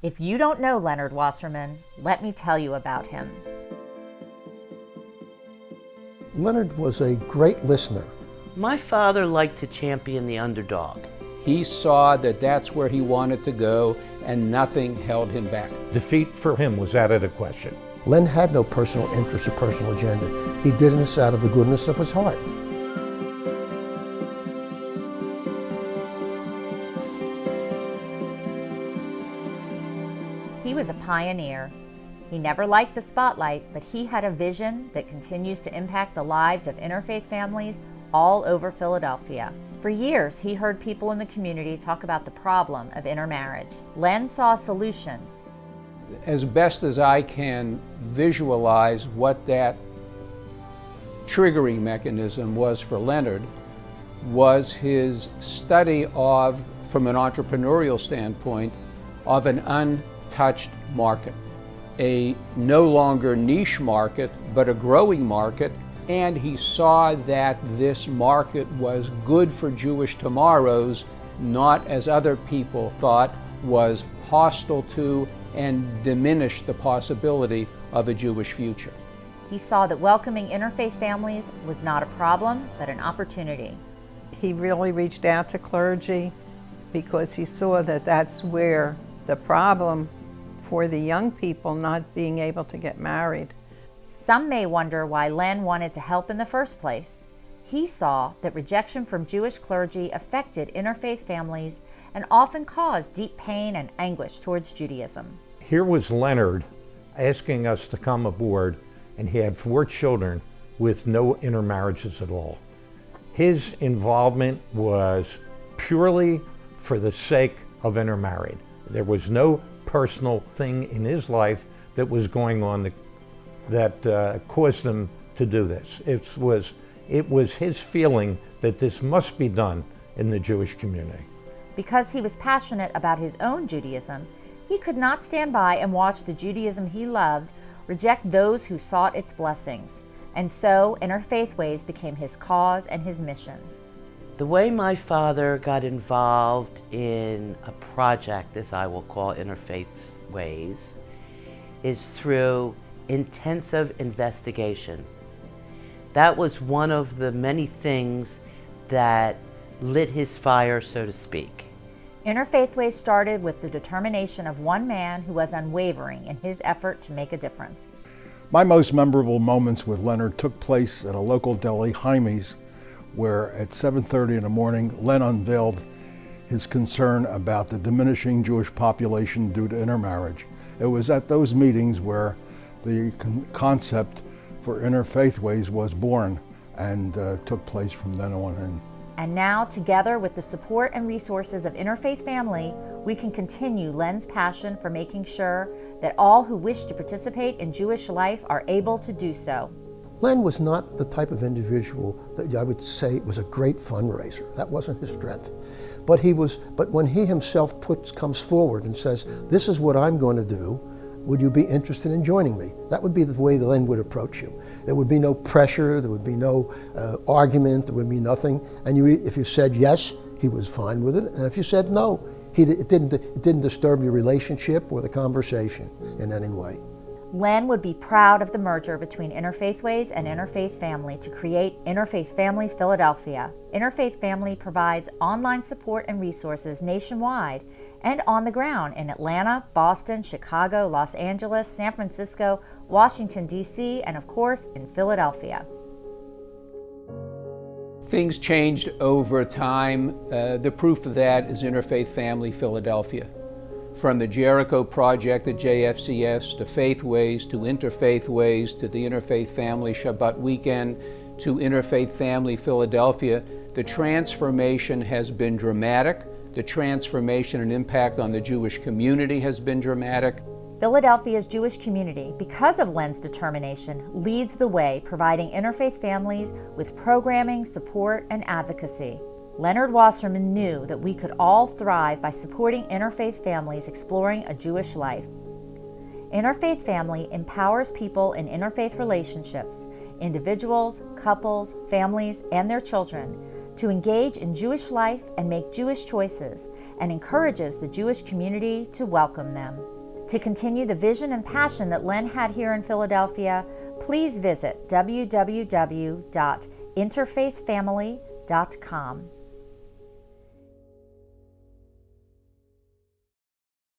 If you don't know Leonard Wasserman, let me tell you about him. Leonard was a great listener. My father liked to champion the underdog. He saw that that's where he wanted to go, and nothing held him back. Defeat for him was out of the question. Len had no personal interest or personal agenda. He did this out of the goodness of his heart. He was a pioneer. He never liked the spotlight, but he had a vision that continues to impact the lives of interfaith families all over Philadelphia. For years, he heard people in the community talk about the problem of intermarriage. Len saw a solution. As best as I can visualize what that triggering mechanism was for Leonard, was his study of, from an entrepreneurial standpoint, of an untouched market. A no longer niche market, but a growing market, and he saw that this market was good for Jewish tomorrows, not, as other people thought, was hostile to and diminished the possibility of a Jewish future. He saw that welcoming interfaith families was not a problem, but an opportunity. He really reached out to clergy because he saw that that's where the problem for the young people not being able to get married. Some may wonder why Len wanted to help in the first place. He saw that rejection from Jewish clergy affected interfaith families and often caused deep pain and anguish towards Judaism. Here was Leonard asking us to come aboard, and he had 4 children with no intermarriages at all. His involvement was purely for the sake of intermarried. There was no personal thing in his life that was going on that caused him to do this. It was his feeling that this must be done in the Jewish community. Because he was passionate about his own Judaism, he could not stand by and watch the Judaism he loved reject those who sought its blessings. And so Interfaith Ways became his cause and his mission. The way my father got involved in a project, as I will call Interfaith Ways, is through intensive investigation. That was one of the many things that lit his fire, so to speak. Interfaith Ways started with the determination of one man who was unwavering in his effort to make a difference. My most memorable moments with Leonard took place at a local deli, Jaime's, where at 7:30 in the morning, Len unveiled his concern about the diminishing Jewish population due to intermarriage. It was at those meetings where the concept for Interfaith Ways was born and took place from then on. And now, together with the support and resources of Interfaith Family, we can continue Len's passion for making sure that all who wish to participate in Jewish life are able to do so. Len was not the type of individual that I would say was a great fundraiser. That wasn't his strength. But when he himself comes forward and says, "This is what I'm going to do, would you be interested in joining me?" That would be the way Len would approach you. There would be no pressure, there would be no argument, there would be nothing. And if you said yes, he was fine with it. And if you said no, it didn't disturb your relationship or the conversation in any way. Len would be proud of the merger between Interfaith Ways and Interfaith Family to create Interfaith Family Philadelphia. Interfaith Family provides online support and resources nationwide and on the ground in Atlanta, Boston, Chicago, Los Angeles, San Francisco, Washington, D.C., and of course in Philadelphia. Things changed over time. The proof of that is Interfaith Family Philadelphia. From the Jericho Project at JFCS, to Faith Ways, to Interfaith Ways, to the Interfaith Family Shabbat Weekend, to Interfaith Family Philadelphia, the transformation has been dramatic. The transformation and impact on the Jewish community has been dramatic. Philadelphia's Jewish community, because of Len's determination, leads the way, providing interfaith families with programming, support, and advocacy. Leonard Wasserman knew that we could all thrive by supporting interfaith families exploring a Jewish life. Interfaith Family empowers people in interfaith relationships, individuals, couples, families, and their children, to engage in Jewish life and make Jewish choices, and encourages the Jewish community to welcome them. To continue the vision and passion that Len had here in Philadelphia, please visit www.interfaithfamily.com.